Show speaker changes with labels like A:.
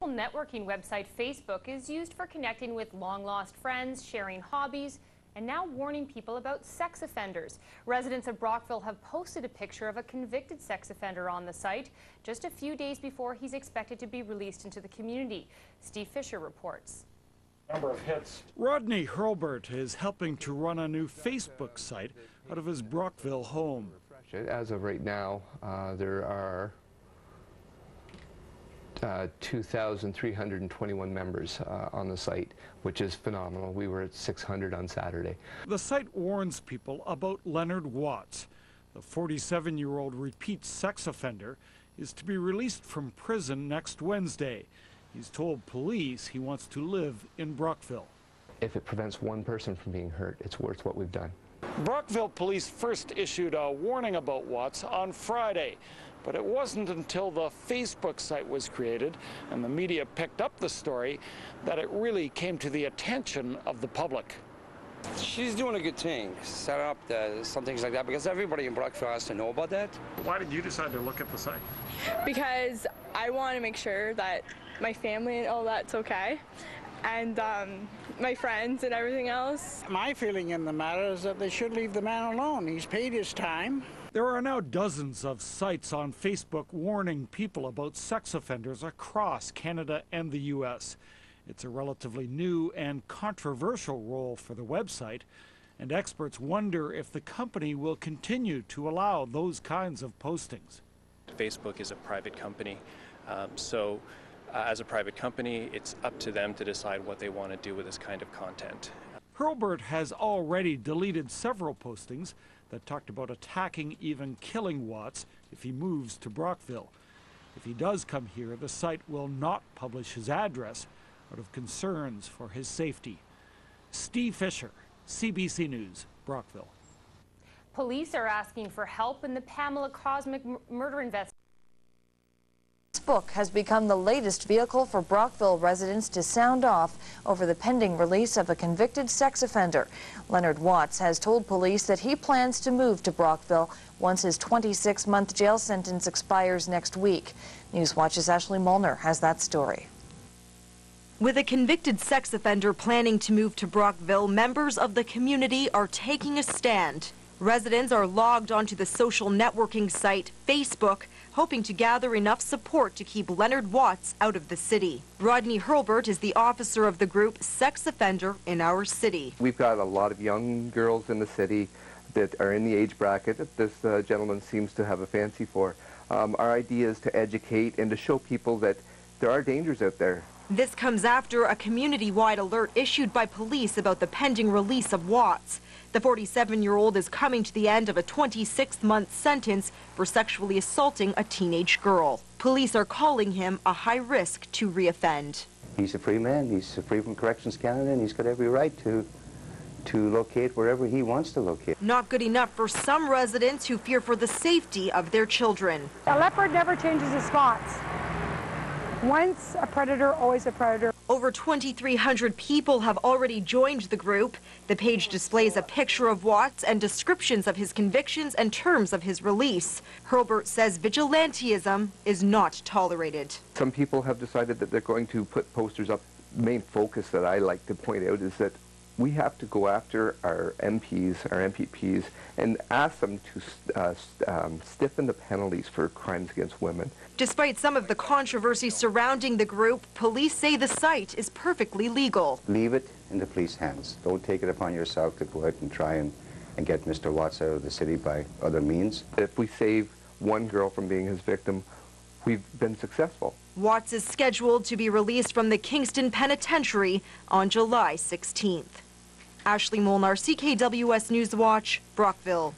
A: networking website Facebook is used for connecting with long-lost friends, sharing hobbies, and now warning people about sex offenders. Residents of Brockville have posted a picture of a convicted sex offender on the site just a few days before he's expected to be released into the community. Steve Fisher reports.
B: Number of hits.
C: Rodney Hurlbert is helping to run a new Facebook site out of his Brockville home.
D: As of right now, there are 2,321 members on the site, which is phenomenal. We were at 600 on Saturday.
C: The site warns people about Leonard Watts. The 47-year-old repeat sex offender is to be released from prison next Wednesday. He's told police he wants to live in Brockville.
D: If it prevents one person from being hurt, it's worth what we've done.
C: Brockville police first issued a warning about Watts on Friday, but it wasn't until the Facebook site was created and the media picked up the story that it really came to the attention of the public.
E: She's doing a good thing, set up some things like that, because everybody in Brockville has to know about that.
C: Why did you decide to look at the site?
F: Because I want to make sure that my family and all that's okay, and my friends and everything else.
G: My feeling in the matter is that they should leave the man alone. He's paid his time.
C: There are now dozens of sites on Facebook warning people about sex offenders across Canada and the U.S. It's a relatively new and controversial role for the website, and experts wonder if the company will continue to allow those kinds of postings.
H: Facebook is a private company, as a private company, it's up to them to decide what they want to do with this kind of content.
C: Hurlbert has already deleted several postings that talked about attacking, even killing Watts if he moves to Brockville. If he does come here, the site will not publish his address out of concerns for his safety. Steve Fisher, CBC News, Brockville.
A: Police are asking for help in the Pamela Cosmic murder investigation.
I: Facebook has become the latest vehicle for Brockville residents to sound off over the pending release of a convicted sex offender. Leonard Watts has told police that he plans to move to Brockville once his 26-month jail sentence expires next week. Newswatch's Ashley Molnar has that story.
J: With a convicted sex offender planning to move to Brockville, members of the community are taking a stand. Residents are logged onto the social networking site Facebook, hoping to gather enough support to keep Leonard Watts out of the city. Rodney Hurlbert is the officer of the group Sex Offender in Our City.
D: We've got a lot of young girls in the city that are in the age bracket that this gentleman seems to have a fancy for. Our idea is to educate and to show people that there are dangers out there.
J: This comes after a community-wide alert issued by police about the pending release of Watts. The 47-year-old is coming to the end of a 26-month sentence for sexually assaulting a teenage girl. Police are calling him a high risk to reoffend.
K: He's a free man. He's free from Corrections Canada, and he's got every right to locate wherever he wants to locate.
J: Not good enough for some residents who fear for the safety of their children.
L: A leopard never changes his spots. Once a predator, always a predator.
J: Over 2,300 people have already joined the group. The page displays a picture of Watts and descriptions of his convictions and terms of his release. Hurlbert says vigilantism is not tolerated.
D: Some people have decided that they're going to put posters up. The main focus that I like to point out is that we have to go after our MPs, our MPPs, and ask them to stiffen the penalties for crimes against women.
J: Despite some of the controversy surrounding the group, police say the site is perfectly legal.
K: Leave it in the police hands. Don't take it upon yourself to go out and try and get Mr. Watts out of the city by other means.
D: If we save one girl from being his victim, we've been successful.
J: Watts is scheduled to be released from the Kingston Penitentiary on July 16th. Ashley Molnar, CKWS Newswatch, Brockville.